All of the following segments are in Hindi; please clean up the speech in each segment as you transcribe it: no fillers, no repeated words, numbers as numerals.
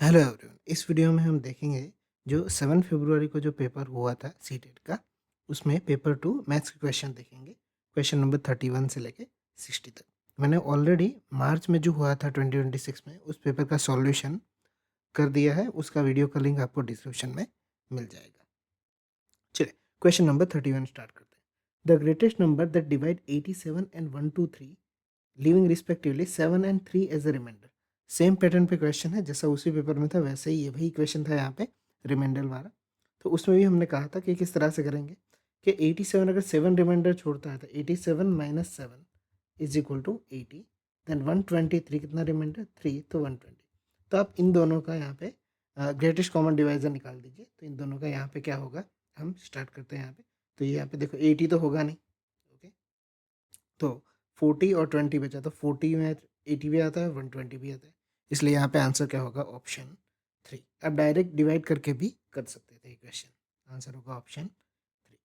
Hello everyone. इस वीडियो में हम देखेंगे जो 7 फरवरी को जो पेपर हुआ था सीटेट का, उसमें पेपर 2 मैथ्स के क्वेश्चन देखेंगे। क्वेश्चन नंबर 31 से लेके 60 तक। मैंने ऑलरेडी मार्च में जो हुआ था 2026 में उस पेपर का सॉल्यूशन कर दिया है। उसका वीडियो का लिंक आपको डिस्क्रिप्शन में मिल जाएगा। चलिए क्वेश्चन नंबर 31 स्टार्ट करते हैं। The greatest number that divide 87 and 123 leaving respectively 7 and 3 as a reminder. Same pattern पे क्वेश्चन है जैसा उसी पेपर में था, वैसे ही ये वही क्वेश्चन था यहाँ पे रिमाइंडर वाला। तो उसमें भी हमने कहा था कि किस तरह से करेंगे कि 87 अगर 7 रिमाइंडर छोड़ता है तो 87 minus 7 is equal to 80। Then 123 कितना रिमाइंडर 3, तो 120। तो आप इन दोनों का यहाँ पे ग्रेटेस्ट कॉमन डिवाइजर निकाल दीजिए। तो इन दोनों का यहाँ पे क्या होगा, हम स्टार्ट करते हैं यहाँ पे। तो ये यहाँ पे देखो 80 तो होगा नहीं, ओके। तो 40 और 20 बचा, तो 40 में 80 भी आता है, 120 भी आता है, इसलिए यहाँ पे आंसर क्या होगा, ऑप्शन 3। आप डायरेक्ट डिवाइड करके भी कर सकते थे क्वेश्चन, आंसर होगा option 3।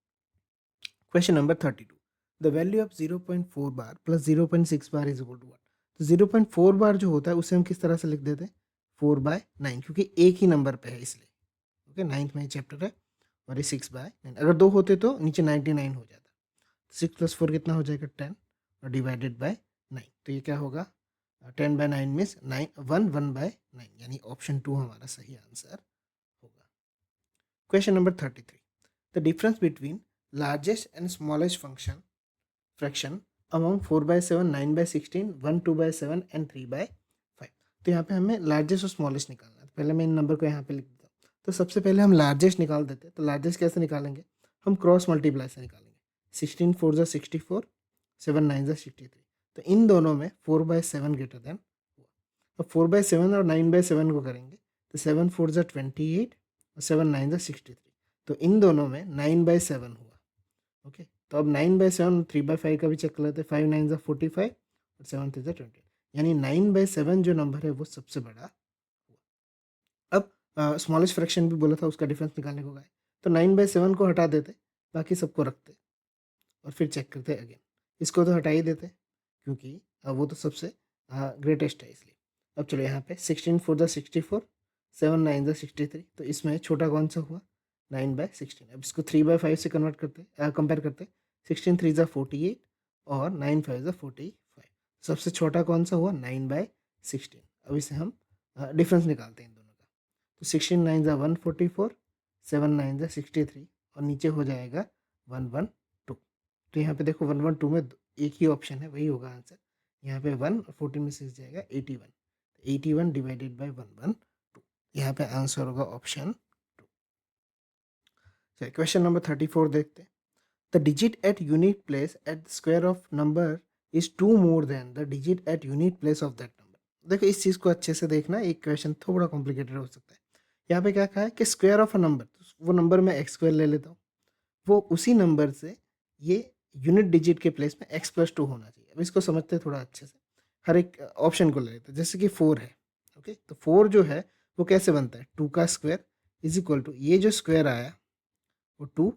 Question number 32। The value of 0.4 bar plus 0.6 bar is equal to what. तो 0.4 बार जो होता है उसे हम किस तरह से लिख देते हैं, 4/9, क्योंकि एक ही नंबर पे है इसलिए, ओके। 9th में चैप्टर है और ये 6/9। अगर दो होते तो नीचे 99 हो जाता। 6 + 4 कितना हो जाएगा 10 और डिवाइडेड बाय 9। तो ये क्या होगा 10/9 मीन्स 1/9, यानी ऑप्शन 2 हमारा सही आंसर होगा। Question number 33। The difference between largest and smallest function fraction among 4/7, 9/16, 1 2/7 and 3/5। तो यहाँ पे हमें लार्जेस्ट और स्मॉलेस्ट निकालना है। पहले मैं इन नंबर को यहाँ पे लिख देता हूँ। तो सबसे पहले हम लार्जेस्ट निकाल देते हैं। तो लार्जेस्ट कैसे निकालेंगे, हम क्रॉस मल्टीप्लाई से निकालेंगे। 16 4 ज़ा 64, 7 9 ज़ा 63। तो इन दोनों में 4/7 ग्रेटर देन हुआ। अब 4/7 और 9/7 को करेंगे तो 7 4 ज़ा 28 और 7 9 ज़ा 63। तो इन दोनों में 9/7 हुआ, ओके। तो अब 9/7 3/5 का भी चेक कर लेते हैं। 5 9 ज़ा 45 और 7 3 ज़ा 20, यानी 9/7 जो नंबर है वो सबसे बड़ा हुआ। अब स्मॉलेस्ट फ्रैक्शन भी बोला था, उसका डिफरेंस निकालने को गए तो 9/7 को हटा देते, बाकी सबको रखते और फिर चेक करते अगेन। इसको तो हटा ही देते क्योंकि वो तो सबसे ग्रेटेस्ट है इसलिए। अब चलो यहाँ पे 16 4 ज़ा 64, 7 9 ज़ा 63। तो इसमें छोटा कौन सा हुआ 9/16। अब इसको 3/5 से कन्वर्ट करते कंपेयर करते। 16 3 ज़ा 48 और 9 5 ज़ा 45। सबसे छोटा कौन सा हुआ 9/16। अब इसे हम डिफरेंस निकालते हैं इन दोनों का। तो 16 9 ज़ा 144, 7 9 ज़ा 63 और नीचे हो जाएगा 112। तो यहाँ पे देखो 112 में एक ही ऑप्शन है, वही होगा आंसर। यहाँ पे 1 और 14 में 6 जाएगा 81। 81 डिवाइडेड बाय 112, यहाँ पे आंसर होगा ऑप्शन 2। चलिए क्वेश्चन नंबर 34 देखते हैं। The digit at unit place at square of number is 2 more than the digit at unit place of that number. देखो इस चीज़ को अच्छे से देखना, एक क्वेश्चन थोड़ा कॉम्प्लिकेटेड हो सकता है। यहाँ पे क्या कहा है कि स्क्वायर ऑफ अ नंबर, वो नंबर में एक्स स्क्वायर ले लेता हूँ, वो उसी नंबर से ये यूनिट डिजिट के प्लेस में x+2 होना चाहिए। अब इसको समझते हैं थोड़ा अच्छे से। हर एक ऑप्शन को ले लेते हैं। जैसे कि 4 है, ओके। तो 4 जो है वो कैसे बनता है, 2 का स्क्वायर इज इक्वल टू ये जो स्क्वायर आया वो 2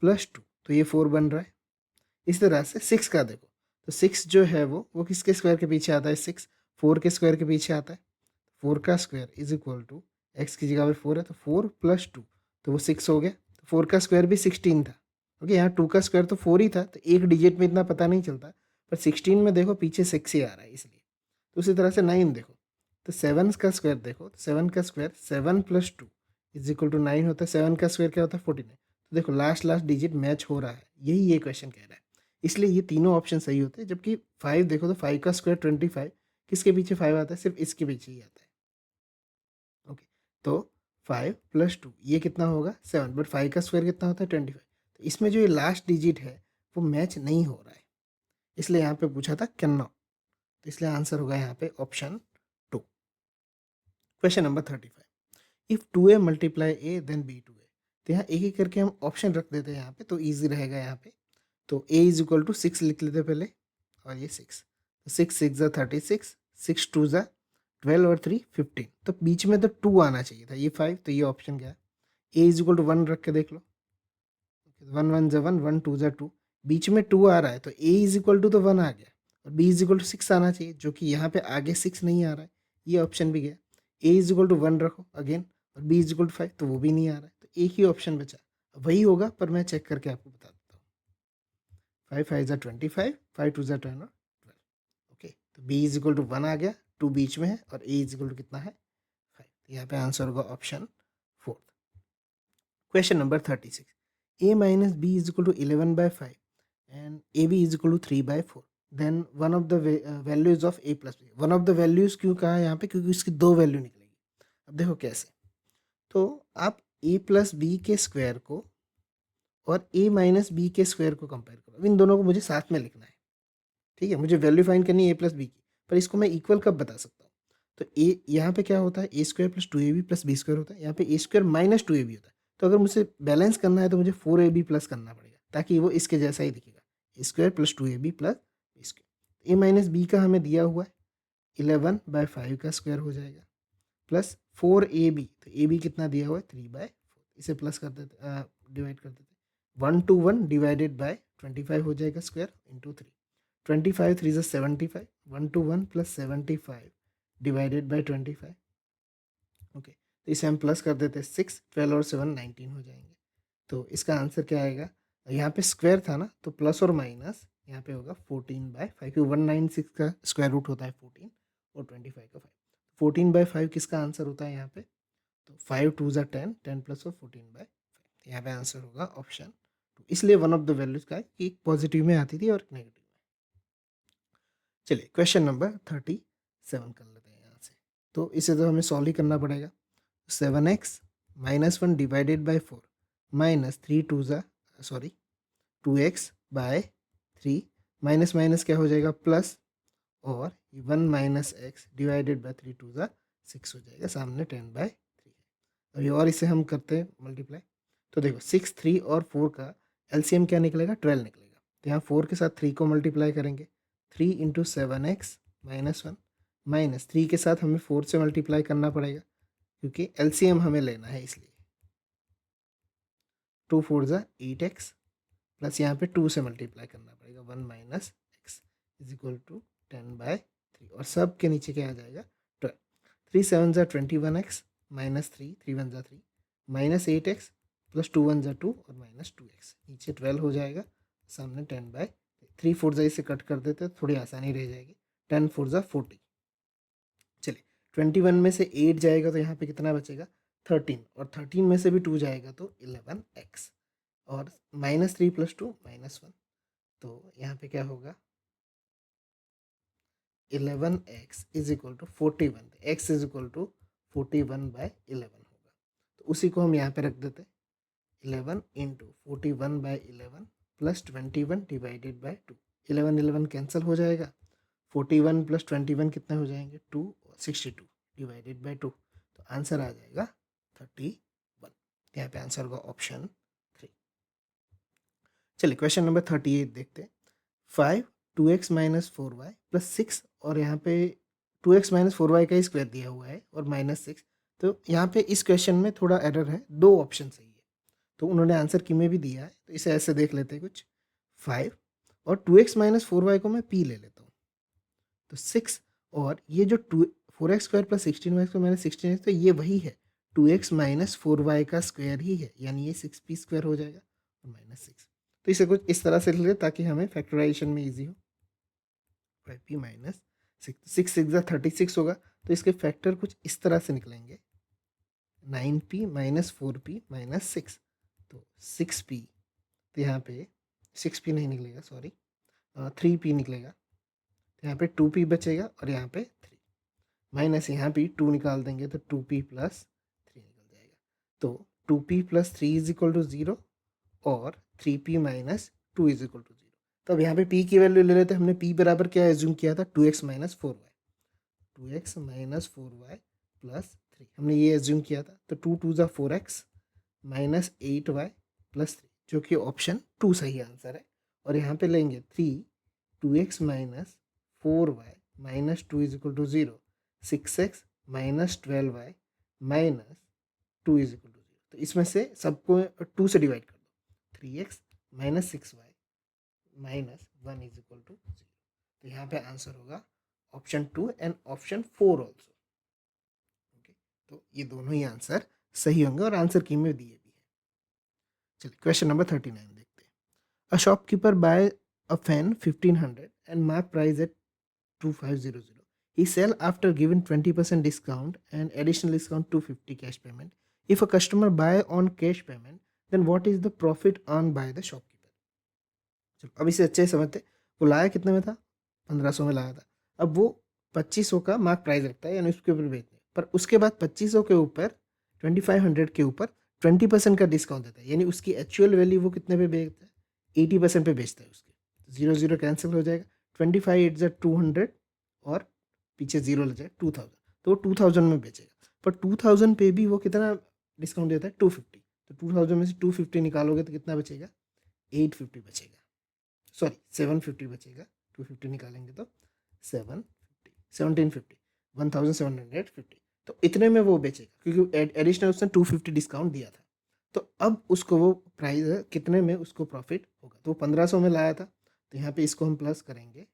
+ 2, तो ये 4 बन रहा है। इस तरह से 6 का देखो, तो 6 जो है वो किसके स्क्वायर के पीछे आता है, 6 4 के स्क्वायर के पीछे आता है। 4 का square is equal to x की जगह पे 4 है तो 4 + 2, तो वो 6 हो गया। तो 4 का स्क्वायर भी 16 था, ओके। यहाँ 2 का स्क्वायर तो 4 ही था, तो एक डिजिट में इतना पता नहीं चलता, पर 16 में देखो पीछे 6 ही आ रहा है इसलिए। तो उसी तरह से 9 देखो, तो 7 का स्क्वायर देखो, तो 7 का स्क्वायर 7 + 2 इज इक्वल टू 9 होता है। 7 का स्क्वायर क्या होता है 49। तो देखो लास्ट डिजिट मैच हो रहा है, यही ये क्वेश्चन कह रहा है। इसलिए ये तीनों ऑप्शन सही होते हैं। जबकि 5 देखो तो 5 का स्क्वायर 25, किसके पीछे 5 आता है, सिर्फ इसके पीछे ही आता है, ओके। तो 5 + 2 ये कितना होगा 7, बट 5 का स्क्वायर कितना होता है 25। तो इसमें जो ये लास्ट डिजिट है वो मैच नहीं हो रहा है, इसलिए यहाँ पे पूछा था कैन नॉट। तो इसलिए आंसर होगा यहाँ पे option 2। Question number 35। If 2a multiply a then b 2a। तो यहाँ एक एक करके हम ऑप्शन रख देते हैं यहाँ पे, तो ईजी रहेगा यहाँ पे। तो a इज इक्वल टू 6 लिख लेते पहले, और ये 6, तो 6 6 ज़ा 36, 6 2 ज़ा 12 और 3 15। तो बीच में तो 2 आना चाहिए था, ये 5, तो ये ऑप्शन क्या है। a इज इक्वल टू 1 रख के देख लो, 1 1 ज़ा 1, 1 2 ज़ा 2, बीच में 2 आ रहा है तो a इज इक्वल टू तो 1 आ गया, और b इज इक्वल टू 6 आना चाहिए, जो कि यहाँ पे आगे 6 नहीं आ रहा है, ये ऑप्शन भी गया। ए इज इक्वल टू 1 रखो अगेन, और बी इज इक्वल टू 5, तो वो भी नहीं आ रहा है, तो एक ही ऑप्शन बचा, वही होगा, पर मैं चेक करके आपको बता देता हूँ। 5 5 ज़ा 25, 5 2 ज़ा 10 और 12। ओके, तो बी इज इक्वल टू 1 आ गया, 2 बीच में है, और ए इज इक्वल टू कितना है 5। तो यहाँ पे आंसर होगा option 4। Question number 36, a minus b is equal to 11 by 5 and ab is equal to 3 by 4, then one of the values of a plus b, one of the values क्यों कहा है यहाँ पे, क्योंकि इसकी दो वैल्यू निकलेगी। अब देखो कैसे, तो आप a प्लस बी के स्क्वायर को और a माइनस बी के स्क्वायर को कंपेयर करो। अब इन दोनों को मुझे साथ में लिखना है, ठीक है, मुझे वैल्यू फाइंड करनी है a प्लस बी की, पर इसको मैं इक्वल कब बता सकता हूँ, तो a यहाँ पे क्या होता है, a square plus 2ab plus b square होता है, यहाँ पे ए स्क्वायर माइनस 2ab होता है। तो अगर मुझे बैलेंस करना है तो मुझे 4ab प्लस करना पड़ेगा, ताकि वो इसके जैसा ही दिखेगा, a square plus 2ab plus b square. A minus b का हमें दिया हुआ है 11/5 का स्क्वायर हो जाएगा, प्लस 4ab, तो ए बी कितना दिया हुआ है 3/4, इसे प्लस कर देते, डिवाइड कर देते, 1 to 1 डिवाइडेड बाय 25 हो जाएगा square into 3, 25 3 is 75, 1 to 1 plus 75 divided by 25। Okay, तो इसे हम प्लस कर देते हैं 6, 12 और 7 19 हो जाएंगे। तो इसका आंसर क्या आएगा, यहाँ पे स्क्वायर था ना, तो प्लस और माइनस यहाँ पे होगा 14/5, क्योंकि 196 का स्क्वायर रूट होता है 14 और 25 का 5, 14/5 किसका आंसर होता है यहाँ पे, तो 5 2 ज़ा 10, 10 प्लस और 14/5, यहाँ पे आंसर होगा ऑप्शन 2। इसलिए वन ऑफ द वैल्यूज का है कि एक पॉजिटिव में आती थी और एक नेगेटिव में। चलिए क्वेश्चन नंबर 37 कर लेते हैं यहाँ से। तो इसे तो हमें सॉल्व ही करना पड़ेगा। 7x minus 1 divided by 4 minus 3 2 ज़ा sorry 2x bye 3, minus minus क्या हो जाएगा प्लस, और 1 माइनस एक्स डिवाइडेड बाई 3 2 ज़ा 6 हो जाएगा, सामने 10/3 है। अभी और इसे हम करते हैं मल्टीप्लाई, तो देखो 6 3 और 4 का एलसीएम क्या निकलेगा 12 निकलेगा, तो यहाँ 4 के साथ 3 को मल्टीप्लाई करेंगे, 3 इंटू 7x माइनस 1, माइनस 3 के साथ हमें 4 से मल्टीप्लाई करना पड़ेगा, क्योंकि एलसीएम हमें लेना है, इसलिए 2 4 ज़ा 8x प्लस यहाँ पे 2 से मल्टीप्लाई करना पड़ेगा, 1 minus x is equal to 10/3, और सब के नीचे क्या आ जाएगा 12, 3 7 ज़ा 21x माइनस 3, 3 1 ज़ा 3, माइनस 8x प्लस 2 1 ज़ा 2 और माइनस 2x, नीचे 12 हो जाएगा, सामने 10/3, 3 4 ज़ा इसे कट कर देते, थोड़ी आसानी रह जाएगी, 10 4 ज़ा 40। चलिए 21 में से 8 जाएगा तो यहाँ पे कितना बचेगा 13, और 13 में से भी 2 जाएगा तो 11x, और माइनस 3 प्लस 2 माइनस 1, तो यहाँ पे क्या होगा 11x is equal to 41, x is equal to 41/11 होगा, तो उसी को हम यहाँ पे रख देते हैं, 11 into 41/11 plus 21 divided by 2, 11 11 cancel हो जाएगा, 41 प्लस 21 कितने हो जाएंगे 2 और 62 डिवाइडेड बाई 2, तो आंसर आ जाएगा 31। यहाँ पे आंसर होगा ऑप्शन 3। चलिए क्वेश्चन नंबर 38 देखते हैं। 5 2x माइनस 4y प्लस 6, और यहाँ पे 2x माइनस 4y का ही स्क्वायर दिया हुआ है और माइनस 6, तो यहाँ पे इस क्वेश्चन में थोड़ा एरर है, दो ऑप्शन सही है, तो उन्होंने आंसर की में भी दिया है, तो इसे ऐसे देख लेते हैं कुछ, 5 और 2x माइनस 4y को मैं p ले लेता हूँ, तो 6, और ये जो 4x square plus 16y square minus 16x, तो ये वही है 2x माइनस 4y का स्क्वायर ही है, यानी ये 6p स्क्वायर हो जाएगा और माइनस 6, तो इसे कुछ इस तरह से लिख ले ताकि हमें फैक्टराइजेशन में ईजी हो। 5p माइनस 6, 6 6 ज़ा 36 होगा, तो इसके फैक्टर कुछ इस तरह से निकलेंगे, 9p माइनस 4p माइनस 6, तो 6p, तो यहाँ पे 6p नहीं निकलेगा, सॉरी 3p निकलेगा, तो यहाँ पे 2p बचेगा और यहाँ पे 3, माइनस यहाँ पे 2 निकाल देंगे तो 2p प्लस 3 निकल जाएगा, तो 2p plus 3 is equal to 0 और 3p minus 2 is equal to 0। तो अब यहाँ पे p की वैल्यू ले लेते हैं, हमने p बराबर क्या एज्यूम किया था 2x minus 4y, 2x minus 4y plus 3 हमने ये एज्यूम किया था, तो 2 2 ज़ा 4x माइनस 8y प्लस 3, जो कि ऑप्शन 2 सही आंसर है, और यहाँ पे लेंगे 3 2x minus 4y minus 2 is equal to 0, 6x minus 12y minus 2 is equal to 0, तो इसमें से सबको 2 से डिवाइड कर दो, 3x minus 6y minus 1 is equal to 0, तो यहाँ पे आंसर होगा option 2 and option 4 also. Okay, तो ये दोनों ही आंसर सही होंगे और आंसर की में दिए भी है। चलिए क्वेश्चन नंबर 39 देखते हैं। A shopkeeper buy a fan 1500 and mark price at 2500. He sell after giving 20% discount and additional discount 250 cash payment. If a customer buy on cash payment, then what is the profit earned by the shopkeeper? चलो अब इसे अच्छे से समझते। वो लाया कितने में था? 1500 में लाया था। अब वो 2500 का मार्क प्राइस रखता है यानी उसके ऊपर बेचते हैं, पर उसके बाद 2500 के ऊपर 2500 के ऊपर 20% का डिस्काउंट देता है, यानी उसकी एक्चुअल वैल्यू वो कितने पे बेचता है? 80% पे बेचता है उसके। जीरो जीरो कैंसिल हो जाएगा, 25 इट्स 200 और पीछे जीरो लग जाए 2000, तो वो 2000 में बेचेगा। पर 2000 पे भी वो कितना डिस्काउंट देता है? 250। तो 2000 में से 250 निकालोगे तो कितना बचेगा? 850 बचेगा, सॉरी 750 बचेगा। 250 निकालेंगे तो 750, 1750, 1750। तो इतने में वो बेचेगा क्योंकि एडिशनल उसने 250 डिस्काउंट दिया था। तो अब उसको वो प्राइस कितने में उसको प्रॉफिट होगा? तो 1500 में लाया था, तो यहाँ पे इसको हम प्लस करेंगे।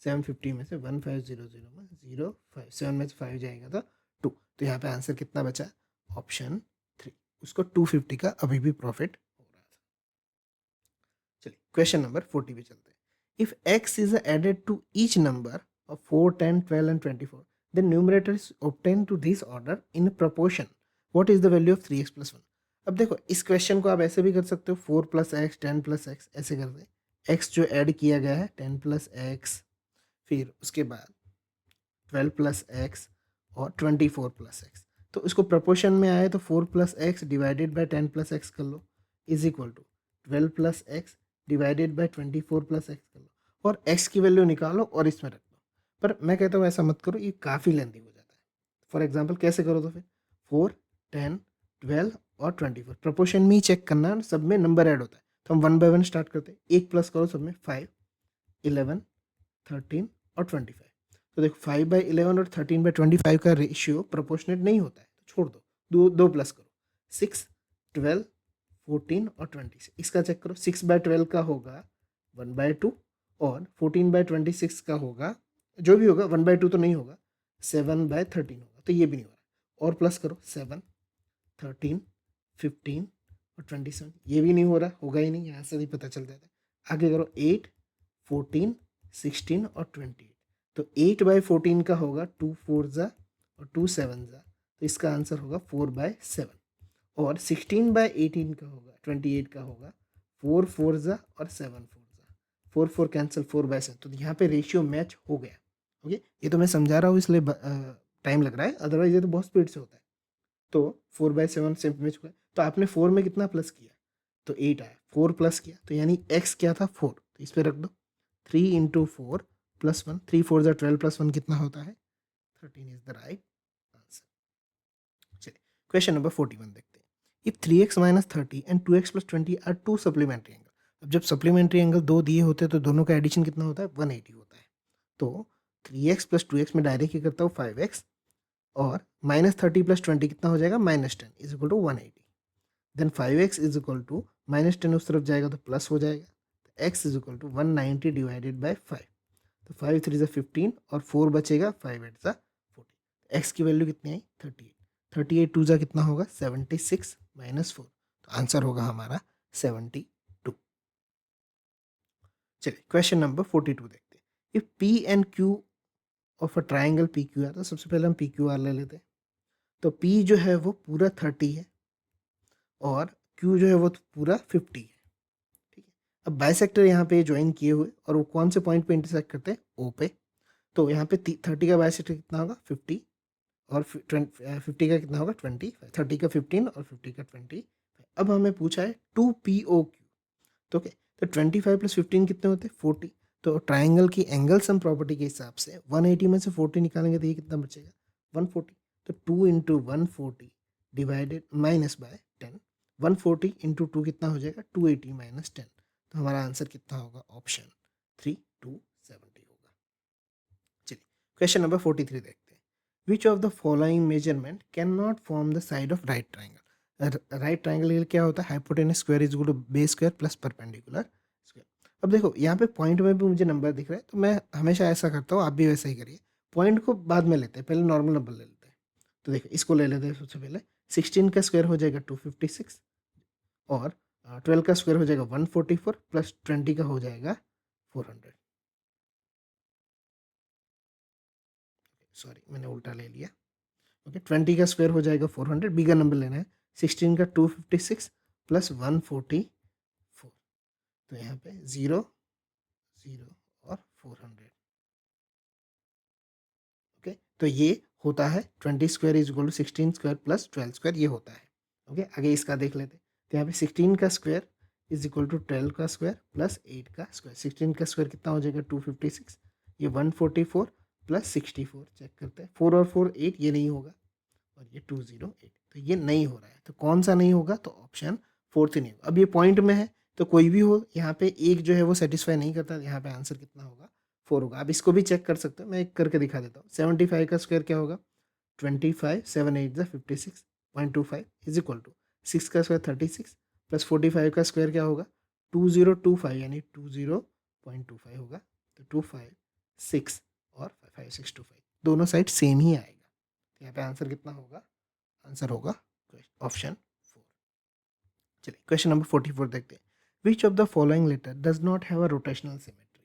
750 में से 1500 में 05, 7 में से 5 जाएगा तो 2, तो यहाँ पे आंसर कितना बचा? ऑप्शन 3, उसको 250 का अभी भी प्रॉफिट हो रहा था। चलिए क्वेश्चन नंबर 40 पे चलते हैं। If x is added to each number of 4, 10, 12 and 24, then numerator is obtained to this order in proportion. What is the value of 3x plus 1? अब देखो इस क्वेश्चन को आप ऐसे भी कर सकते हो, 4 प्लस एक्स 10 प्लस एक्स ऐसे कर दे। x जो ऐड किया गया है 10 प्लस एक्स, फिर उसके बाद 12 प्लस एक्स और 24 प्लस एक्स। तो इसको प्रपोर्शन में आए तो 4 plus x divided by 10 plus x कर लो is equal to 12 plus x divided by 24 plus x कर लो, और एक्स की वैल्यू निकालो और इसमें रख दो। पर मैं कहता हूँ ऐसा मत करो, ये काफ़ी लेंदी हो जाता है। फॉर एग्जाम्पल कैसे करो तो फिर 4, 10, 12 और 24 प्रपोर्शन में ही चेक करना है, सब में नंबर ऐड होता है। तो हम 1 बाय 1 स्टार्ट करते हैं। एक प्लस करो सब में 5, 11, 13 और 25। तो देखो 5/11 और 13/25 का रेशियो प्रोपोर्शनेट नहीं होता है, तो छोड़ दो, दो प्लस करो। 6, 12, 14 और 20 इसका चेक करो। 6/12 का होगा 1/2 और 14/26 का होगा, जो भी होगा 1/2 तो नहीं होगा, 7/13 होगा, तो ये भी नहीं हो रहा। और प्लस करो 7, 13, 15 और 27, ये भी नहीं हो रहा, होगा ही नहीं, यहाँ से ही पता चल जाता है। आगे करो 8, 14, 16 और 28। तो 8/14 का होगा 2 4 जा और 2 7 जा, तो इसका आंसर होगा 4/7। और 16/18 का होगा 28 का होगा 4 4 जा और 7 4 जा, 4 4 कैंसिल, 4/7। तो यहाँ पे रेशियो मैच हो गया। ओके, ये तो मैं समझा रहा हूँ इसलिए टाइम लग रहा है, अदरवाइज ये तो बहुत स्पीड से होता है। तो 4/7 से मैच हुआ। तो आपने 4 में कितना प्लस किया? तो 8 आया, 4 प्लस किया, तो यानी x क्या था? 4, तो इस पर रख दो। 3 इंटू 4 प्लस 1, 3 4 जा 12 प्लस 1 कितना होता है? 13 इज द राइट आंसर। चलिए क्वेश्चन नंबर 41 देखते हैं। If 3x minus 30 and 2x plus 20 are two supplementary angle. अब जब सप्लीमेंट्री एंगल दो दिए होते हैं तो दोनों का एडिशन कितना होता है? 180 होता है। तो 3x प्लस 2x में डायरेक्ट ही करता हूँ 5x, और -30 प्लस 20 कितना हो जाएगा? -10 is equal to 180। Then 5x is equal to -10 उस तरफ जाएगा तो प्लस हो जाएगा, तो x is equal to 190 divided by 5। तो 5 3 ज़ा 15 और 4 बचेगा, 5 8 ज़ा 40। x की वैल्यू कितनी आई? 38। 38 2 ज़ा कितना होगा? 76 माइनस 4, तो आंसर होगा हमारा 72। चलिए क्वेश्चन नंबर 42 देखते हैं। If p and q of a triangle P Q are, तो सबसे पहले हम पी क्यू आर ले लेते हैं। तो p जो है वो पूरा 30 है और q जो है वो पूरा 50 है। ठीक है, अब बाइसेक्टर यहाँ पे ज्वाइन किए हुए, और वो कौन से पॉइंट पे इंटरसेक्ट करते हैं? ओ पे। तो यहाँ पे 30 का बाइसेक्टर कितना होगा? 50, और 50 का कितना होगा? 25। 30 का 15 और 50 का 25। अब हमें पूछा है 2POQ, तो ओके, तो 25 प्लस 15 कितने होते हैं? 40। तो ट्राइंगल की एंगल सम प्रॉपर्टी के हिसाब से 180 में से 40 निकालेंगे तो ये कितना बचेगा? 140। तो 2 into 140 divided minus by 10, 140 into 2 कितना हो जाएगा? 280 माइनस 10। तो हमारा आंसर कितना होगा? ऑप्शन 3, 270 होगा। चलिए क्वेश्चन नंबर 43 देखते हैं। Which of the following measurement can not form the side of right triangle. Right triangle के लिए क्या होता है? Hypotenuse square is equal to base square plus perpendicular square. अब देखो यहाँ पे पॉइंट में भी मुझे नंबर दिख रहा है, तो मैं हमेशा ऐसा करता हूँ, आप भी वैसा ही करिए। पॉइंट को बाद में लेते हैं, पहले नॉर्मल नंबर ले लेते हैं। तो देखो इसको ले लेते हैं सबसे पहले। 16 का स्क्वायर हो जाएगा 256 और 12 का स्क्वायर हो जाएगा 144 प्लस 20 का हो जाएगा 400। सॉरी मैंने उल्टा ले लिया। ओके 20 का स्क्वायर हो जाएगा 400, बिगर नंबर लेना है। 16 का 256 प्लस 144, तो यहाँ पे 0 0 और 400। ओके तो ये होता है 20 square is equal to 16 square plus 12 square, ये होता है। ओके आगे इसका देख लेते हैं। तो यहाँ पे 16 का स्क्वायर इज इक्वल टू 12 का स्क्वायर प्लस 8 का स्क्वायर। 16 का स्क्वायर कितना हो जाएगा 256, ये 144 प्लस 64, चेक करते हैं 4 और 4 8, ये नहीं होगा और ये 208, तो ये नहीं हो रहा है। तो कौन सा नहीं होगा, तो ऑप्शन फोर्थ ही नहीं होगा। अब ये पॉइंट में है तो कोई भी हो यहाँ पे एक जो है वो सेटिस्फाई नहीं करता, यहाँ पे आंसर कितना होगा 4 होगा। अब इसको भी चेक कर सकते हो, मैं एक करके दिखा देता हूँ। 75 का स्क्वायर क्या होगा 25, 7 8 56.25 इज इक्वल टू 6 का स्क्वायर 36 प्लस 45 का स्क्वायर क्या होगा 2025 यानी 20.25 होगा। तो 256 और 5625 दोनों साइड सेम ही आएगा। तो यहाँ पे आंसर कितना होगा, आंसर होगा ऑप्शन 4। चलिए क्वेश्चन नंबर 44 देखते हैं। Which of the following letter does not have a rotational symmetry.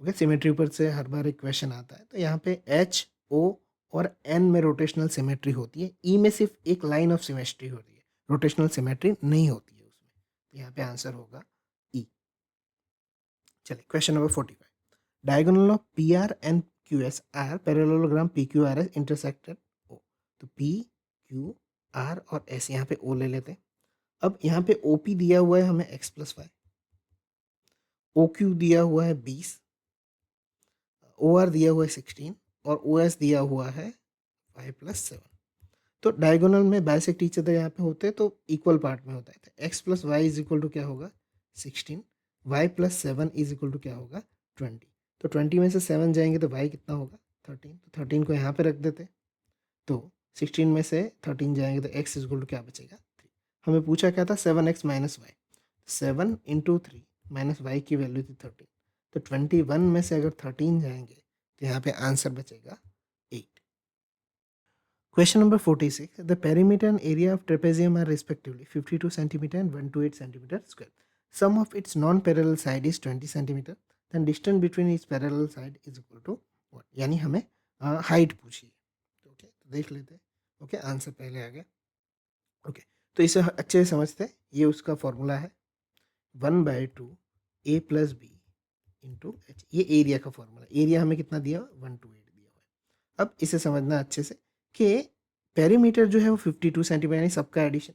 Okay symmetry ऊपर से हर बार एक क्वेश्चन आता है, तो यहाँ पे एच ओ और एन में रोटेशनल सिमेट्री होती है, ई में सिर्फ एक लाइन ऑफ सिमेट्री होती है, रोटेशनल सिमेट्री नहीं होती है उसमें। तो यहाँ पे आंसर होगा ई। चलिए question number 45। Diagonal of P R and Q S are parallelogram P Q R S intersected O. तो पी क्यू आर और एस, यहाँ पे ओ ले लेते हैं। अब यहाँ पे ओ पी दिया हुआ है हमें x plus y, O Q दिया हुआ है 20, ओ आर दिया हुआ है 16 और ओ एस दिया हुआ है 5 प्लस 7। तो डायगोनल में बाइसेक्ट ईच अदर यहाँ पे होते हैं, तो इक्वल पार्ट में होता है। X plus y is equal to क्या होगा 16, y plus 7 is equal to क्या होगा 20। तो 20 में से 7 जाएंगे तो वाई कितना होगा 13, तो 13 को यहाँ पे रख देते। तो 16 में से 13 जाएंगे तो x इज इक्वल टू क्या बचेगा 3। हमें पूछा क्या था 7x minus y, 7 into 3 minus y की वैल्यू थी 13। तो 21 में से अगर 13 जाएंगे तो यहाँ पे आंसर बचेगा 8। Question number 46. The perimeter and area of trapezium are respectively 52 centimeter and 128 centimeter square. Sum of its non-parallel side is 20 centimeter. Then distance between its parallel side is equal to what? यानी हमें हाइट पूछी है। ओके तो देख लेते हैं। ओके आंसर पहले आ गया। ओके तो इसे अच्छे से समझते हैं। ये उसका फॉर्मूला है 1/2 a plus b into h, ये एरिया का फॉर्मूला। एरिया हमें कितना दिया 128 दिया हुआ है। अब इसे समझना अच्छे से कि पेरीमीटर जो है वो 52 सेंटीमीटर यानी सबका एडिशन,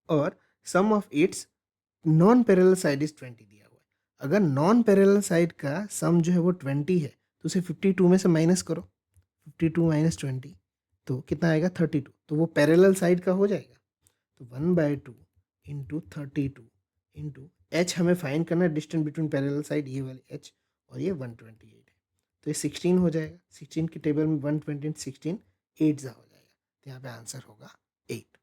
और sum of its non parallel side is 20 दिया हुआ है। अगर नॉन पैरेलल साइड का सम जो है वो 20 है तो उसे 52 में से माइनस करो, 52 माइनस 20 तो कितना आएगा 32। तो वो पैरेलल साइड का हो जाएगा। तो 1/2 इंटू 32 इंटू एच हमें फाइंड करना है, डिस्टेंस बिटवीन पैरेलल साइड ये वाली एच, और ये 128 है। तो ये 16 हो जाएगा। 16 की टेबल में 120 16 8 जा हो जाएगा। तो यहाँ पे आंसर होगा 8।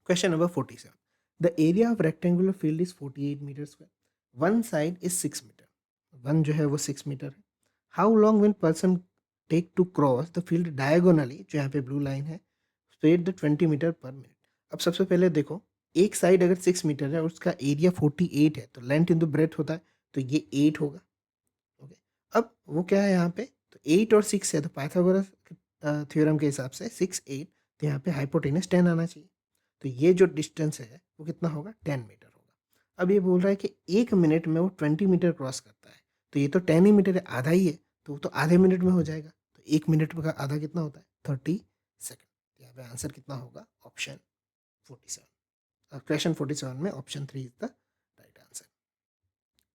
Question number 47। The area of rectangular field is 48 meter square, one side is 6 meter, one जो है वो 6 मीटर है। How long will person take to cross the field diagonally, जो यहाँ पे ब्लू लाइन है, spread the 20 meter per minute. अब सबसे पहले देखो एक साइड अगर 6 मीटर है और उसका एरिया 48 है तो लेंथ इंटू ब्रेथ होता है, तो ये 8 होगा। ओके अब वो क्या है यहाँ पे, तो 8 और 6 है, तो पाइथागोरस थ्योरम के हिसाब से 6 8, तो यहाँ पे हाइपोटेनस 10 आना चाहिए। तो ये जो डिस्टेंस है वो कितना होगा 10 मीटर होगा। अब ये बोल रहा है कि 1 मिनट में वो 20 मीटर क्रॉस करता है, तो ये तो 10 ही मीटर है, आधा ही है, तो वो तो आधे मिनट में हो जाएगा। तो 1 मिनट का आधा कितना होता है 30 सेकेंड। यहाँ पे आंसर कितना होगा ऑप्शन 47। क्वेश्चन 47 में option 3 is the right answer.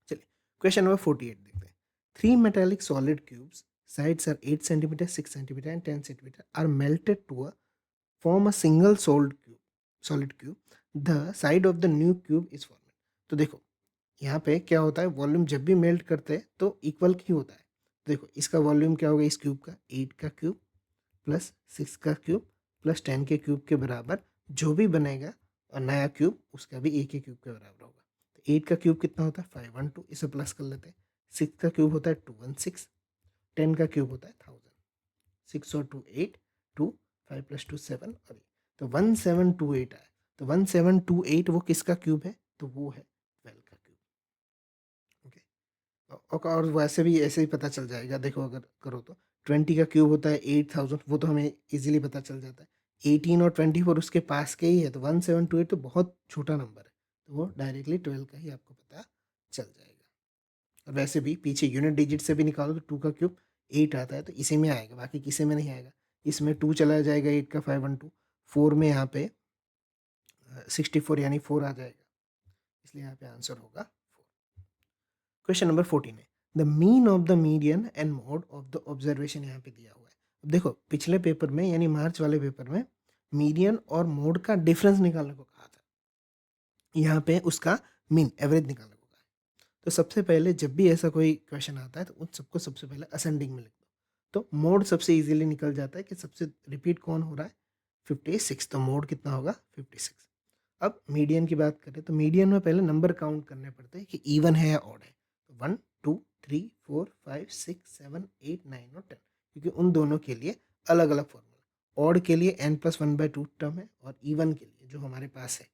चलिए क्वेश्चन नंबर 48 देखते हैं। 3 metallic solid cubes, sides are 8 centimeter, 6 centimeter and 10 centimeter, are melted to form a single solid cube. The side of the new cube is formed. तो देखो यहाँ पे क्या होता है, वॉल्यूम जब भी मेल्ट करते हैं तो इक्वल ही होता है। देखो इसका वॉल्यूम क्या होगा इस क्यूब का 8 का क्यूब प्लस 6 का क्यूब प्लस 10 के क्यूब के बराबर जो भी बनेगा, और नया क्यूब उसका भी एक ही क्यूब के बराबर होगा। तो 8 का क्यूब कितना होता है 512, इसे प्लस कर लेते हैं। 6 का क्यूब होता है 216, 10 का क्यूब होता है 1000, 6 और 2 8, 2 5 + 2 7 और ये, तो 1728 आया। तो 1728 वो किसका क्यूब है? तो वो है 12 का क्यूब। ओके, और वैसे भी ऐसे ही पता चल जाएगा, देखो अगर करो तो 20 का क्यूब होता है 8000, वो तो हमें इजीली पता चल जाता है। 18 और 24 उसके पास के ही है, तो 1728 तो बहुत छोटा नंबर है, तो वो डायरेक्टली 12 का ही आपको पता चल जाएगा। और वैसे भी पीछे यूनिट डिजिट से भी निकालो तो 2 का क्यूब 8 आता है, तो इसी में आएगा, बाकी किसी में नहीं आएगा। इसमें 2 चला जाएगा, 8 का 512, 4 में यहाँ पे 64 यानी 4 आ जाएगा, इसलिए यहाँ पे आंसर होगा 4। क्वेश्चन नंबर 14 है, the mean of the median and mode of the observation यहाँ पे दिया हुआ है। अब देखो पिछले पेपर में यानी मार्च वाले पेपर में मीडियन और मोड का डिफरेंस निकालने को कहा था, यहाँ पे उसका मीन एवरेज निकालने को कहा है। तो सबसे पहले जब भी ऐसा कोई क्वेश्चन आता है तो उन सबको सबसे पहले असेंडिंग में लिख दो। तो मोड सबसे इजीली निकल जाता है कि सबसे रिपीट कौन हो रहा है, 56, तो मोड कितना होगा 56। अब मीडियन की बात करें तो मीडियन में पहले नंबर काउंट करने पड़ते हैं कि इवन है या ऑड है। तो 1 2 3 4 5 6 7 8 9 और 10, क्योंकि उन दोनों के लिए अलग अलग फॉर्मूला। ऑड के लिए n+1/2 टर्म है और इवन के लिए जो हमारे पास है,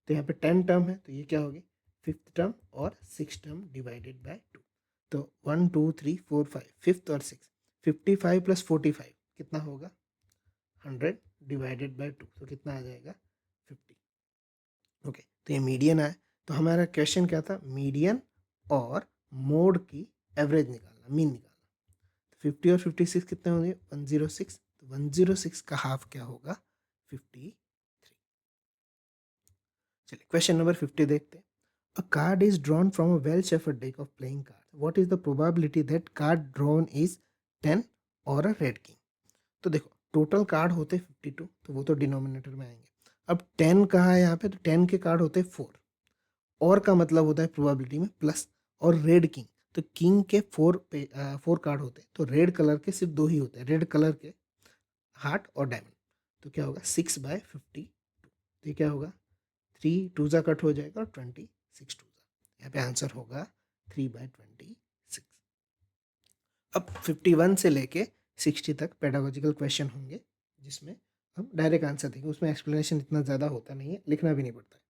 तो यहाँ पे 10 टर्म है, तो ये क्या होगी 5th टर्म और 6 टर्म डिवाइडेड बाय 2। तो 1 2 3 4 5 5th और 6, 55 + 45 कितना होगा 100 डिवाइडेड बाय 2, तो कितना आ जाएगा 50। ओके, तो ये मीडियन आया। तो हमारा क्वेश्चन क्या था, मीडियन और मोड की एवरेज निकालना, मीन निकालना। तो 50 और 56 कितने होंगे 106, तो 106 का हाफ क्या होगा 53। चलिए क्वेश्चन नंबर 50 देखते हैं। A card is drawn from a well-shuffled deck of playing cards. What is the probability that card drawn is 10 or a red king? तो देखो टोटल कार्ड होते 52, तो वो तो डिनोमिनेटर में आएंगे। अब 10 कहाँ है यहाँ पे, तो 10 के कार्ड होते 4, और का मतलब होता है प्रोबेबिलिटी में प्लस, और रेड किंग, तो किंग के 4 कार्ड होते हैं, तो रेड कलर के सिर्फ 2 ही होते हैं, रेड कलर के हार्ट और डायमंड। तो क्या होगा 6/52, तो ये क्या होगा 3 2 जा कट हो जाएगा और 26 2 जा, यहाँ पे आंसर होगा 3/26। अब 51 से लेके 60 तक पेडागोजिकल क्वेश्चन होंगे, जिसमें हम डायरेक्ट आंसर देंगे, उसमें एक्सप्लेनेशन इतना ज़्यादा होता नहीं है, लिखना भी नहीं पड़ता है।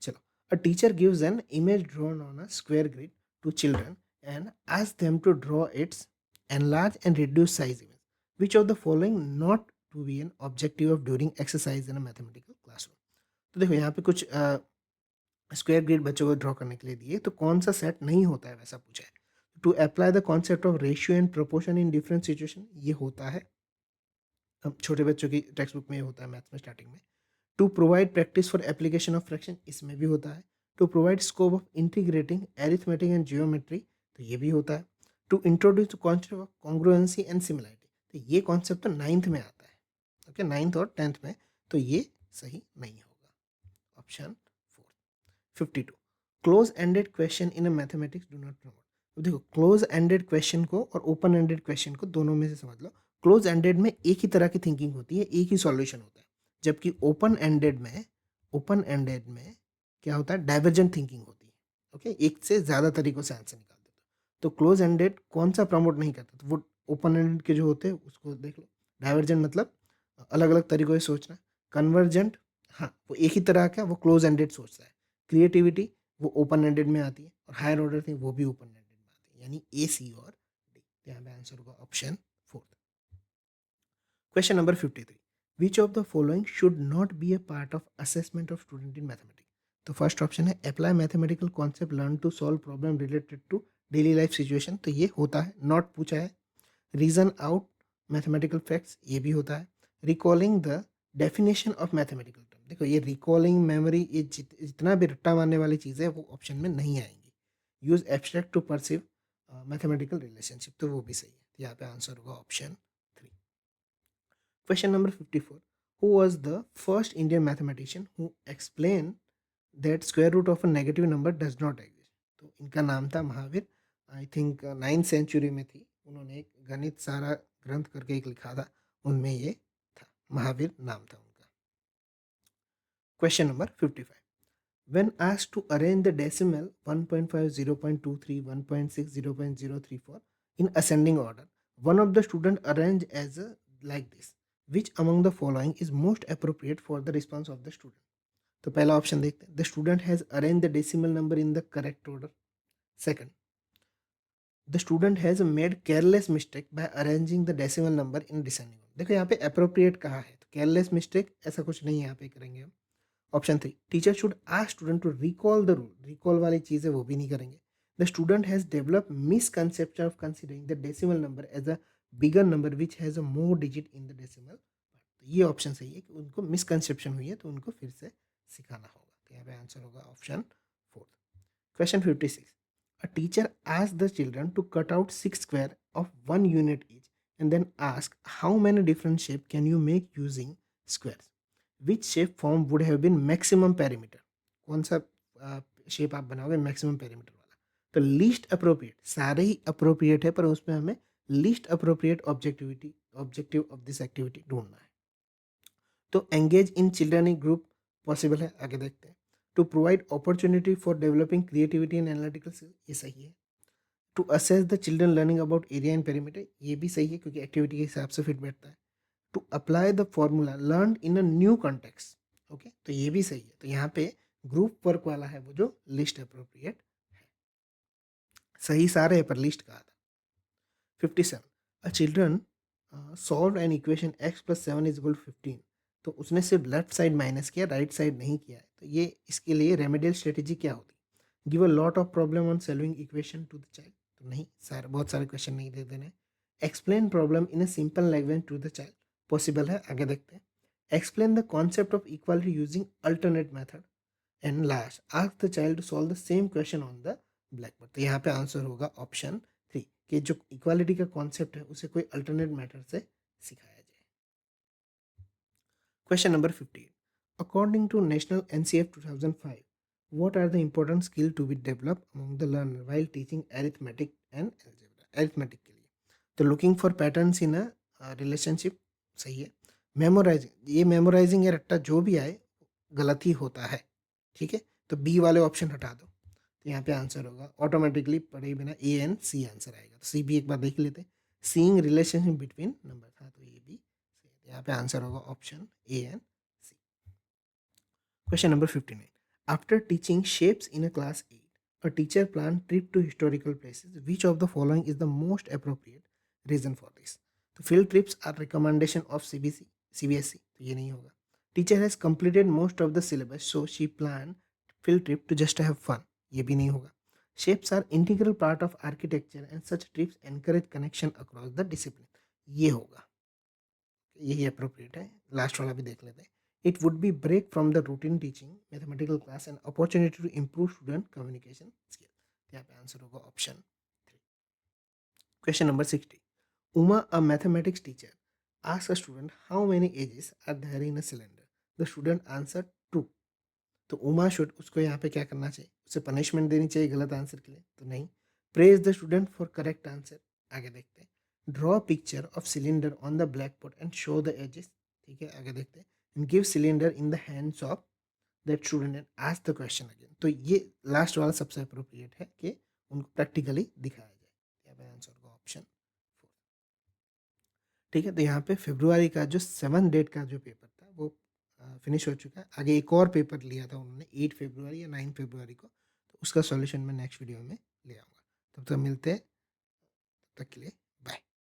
चलो, a teacher gives an image drawn on a square grid to children and asks them to draw its enlarge and reduce size image. Which of the following not to be an objective of during exercise in a mathematical classroom? तो देखो यहाँ पे कुछ स्क्वायर ग्रिड बच्चों को ड्रॉ करने के लिए दिए, तो कौन सा सेट नहीं होता है वैसा पूछा है। To apply the concept of ratio and proportion in different situation, ये होता है छोटे बच्चों की टेक्स्ट बुक में होता है, मैथ्स में स्टार्टिंग में। To provide practice for application of fraction, इसमें भी होता है। To provide scope of integrating arithmetic and geometry, तो ये भी होता है। To introduce the concept of congruency and similarity, तो ये कॉन्सेप्ट तो 9th में आता है, ओके 9th और 10th में, तो ये सही नहीं होगा, option 4। 52, close ended question in a mathematics do not promote. तो देखो क्लोज एंडेड क्वेश्चन को और ओपन एंडेड क्वेश्चन को दोनों में से समझ लो। क्लोज एंडेड में एक ही तरह की थिंकिंग होती है, एक ही सॉल्यूशन होता है, जबकि ओपन एंडेड में क्या होता है, डाइवर्जेंट थिंकिंग होती है। ओके, एक से ज़्यादा तरीकों से आंसर निकाल देते हो। तो क्लोज एंडेड कौन सा प्रमोट नहीं करता, तो वो ओपन एंडेड के जो होते हैं उसको देख लो। डाइवर्जेंट मतलब अलग अलग तरीकों से सोचना। कन्वर्जेंट, हाँ वो एक ही तरह का, वो क्लोज एंडेड सोचता है। क्रिएटिविटी वो ओपन एंडेड में आती है, और हायर ऑर्डर थी वो भी ओपन एंडेड में आती है, यानी ए सी और डी। यहाँ पे आंसर होगा option 4। Question number 53, which of the following should not be a part of assessment of student in mathematics. तो फर्स्ट ऑप्शन है apply mathematical concept learn to solve problem related to daily life situation, तो ये होता है, नॉट पूछा है। रीजन आउट मैथमेटिकल फैक्ट्स, ये भी होता है। Recalling the definition of mathematical term, देखो ये रिकॉलिंग मेमोरी, ये जितना भी रट्टा मारने वाली चीज़ें वो ऑप्शन में नहीं आएंगी। Use abstract to perceive mathematical relationship, तो वो भी सही है, तो यहाँ पे आंसर होगा option 3। Question number 54, who was the first Indian mathematician who explain that square root of a negative number does not exist. तो इनका नाम था Mahavir, I think 9th century में थी, उन्होंने एक गणित सारा ग्रंथ करके एक लिखा था, उनमें ये था, महावीर नाम था उनका। Question number 55, when asked to arrange the decimal 1.5 0.23 1.6 0.034 in ascending order, one of the student arranged as a like this, which among the following is most appropriate for the response of the student. तो पहला ऑप्शन देखते हैं, the student has arrange the decimal number in the correct order. Second, the student has made careless mistake by arranging the decimal number in descending. देखो यहाँ पे अप्रोप्रिएट कहा है, तो केयरलेस मिस्टेक ऐसा कुछ नहीं यहाँ पे करेंगे हम। Option 3, teacher should ask student to recall the rule. Recall वाली चीज़ है वो भी नहीं करेंगे। The student has develop misconception of considering the decimal number as a bigger number which has a more digit in the decimal. तो ये ऑप्शन सही है कि उनको मिसकंसेप्शन हुई है तो उनको फिर से सिखाना होगा। तो यहाँ पे आंसर होगा option 4। Question 56, a teacher asked the children to cut out 6 square of 1 unit each and then ask how many different shape can you make using squares. Which shape form would have been maximum perimeter? कौन सा शेप आप बनाओगे मैक्सिमम पेरीमीटर वाला? तो लीस्ट अप्रोप्रिएट, सारे ही अप्रोप्रिएट है पर उसमें हमें least appropriate objective of this activity ढूंढना है। तो engage in children in group possible है, आगे देखते हैं। To provide opportunity for developing creativity and analytical skill, ये सही है। To assess the children learning about area and perimeter, ये भी सही है क्योंकि एक्टिविटी के हिसाब से फिट बैठता है। To apply the formula learn in a new context, okay, तो ये भी सही है। तो यहाँ पे ग्रुप वर्क वाला है वो जो लिस्ट अप्रोप्रिएट है। सही सारे है पर लिस्ट कहा था। 57, a children solve an equation x plus 7 is equal 15। तो उसने सिर्फ लेफ्ट साइड माइनस किया, राइट साइड नहीं किया है। तो ये इसके लिए रेमेडियल स्ट्रेटेजी क्या होती? Give a lot of problem on solving equation to the child, तो नहीं, सारे बहुत सारे क्वेश्चन नहीं दे देने। Explain problem in a simple language to the child, possible है, आगे देखते हैं। Explain the concept of equality using alternate method. And last, ask the child to solve the same question on the black board. तो यहाँ पे आंसर होगा ऑप्शन 3 कि जो इक्वालिटी का कॉन्सेप्ट है उसे कोई अल्टरनेट मेथड से सिखाया जाए। Question number 58, according to national NCF 2005, what are the important skill to be developed among the learner while teaching arithmetic and algebra? arithmetic के लिए तो looking for patterns in a relationship, सही है। मेमोराइजिंग, ये मेमोराइजिंग या रट्टा जो भी आए गलत ही होता है, ठीक है। तो बी वाले ऑप्शन हटा दो, तो यहाँ पे आंसर होगा ऑटोमेटिकली पढ़े बिना ए एंड सी आंसर आएगा। तो सी भी एक बार देख लेते हैं, सीइंग रिलेशनशिप बिटवीन नंबर था, तो ये भी सही है। यहाँ पे आंसर होगा option A and C. Question number 59, after teaching shapes in a class 8, a teacher planned trip to historical places. Which of the following is the most appropriate reason for this? तो field trips are recommendation of CBSE, तो ये नहीं होगा। Teacher has completed most of the syllabus, so she planned field trip to just have fun, ये भी नहीं होगा। Shapes are integral part of architecture and such trips encourage connection across the discipline, ये होगा, यही अप्रोप्रिएट है। लास्ट वाला भी देख लेते हैं। It would be break from the routine teaching mathematical class and opportunity to improve student communication skill. यहाँ पे आंसर होगा option 3। Question number 60, Uma a mathematics teacher ask a student how many edges are there in a cylinder. The student answer 2। तो उमा शुड, उसको यहाँ पे क्या करना चाहिए? उसे पनिशमेंट देनी चाहिए गलत आंसर के लिए? तो नहीं। Praise the student for correct answer, आगे देखते हैं। Draw picture of cylinder on the black board and show the edges, ठीक है, आगे देखते हैं। And give cylinder in the hands of that student and ask the question again. तो ये लास्ट वाला सबसे अप्रोप्रिएट है कि उनको प्रैक्टिकली दिखाया जाए। यहाँ पे आंसर होगा ऑप्शन 4, ठीक है। तो यहाँ पे फेब्रुआरी का जो 7 डेट का जो पेपर था वो फिनिश हो चुका है। आगे एक और पेपर लिया था उन्होंने 8 फरवरी या 9 फरवरी को, तो उसका सॉल्यूशन मैं नेक्स्ट वीडियो में ले आऊँगा। तब तक मिलते हैं, तब तक के लिए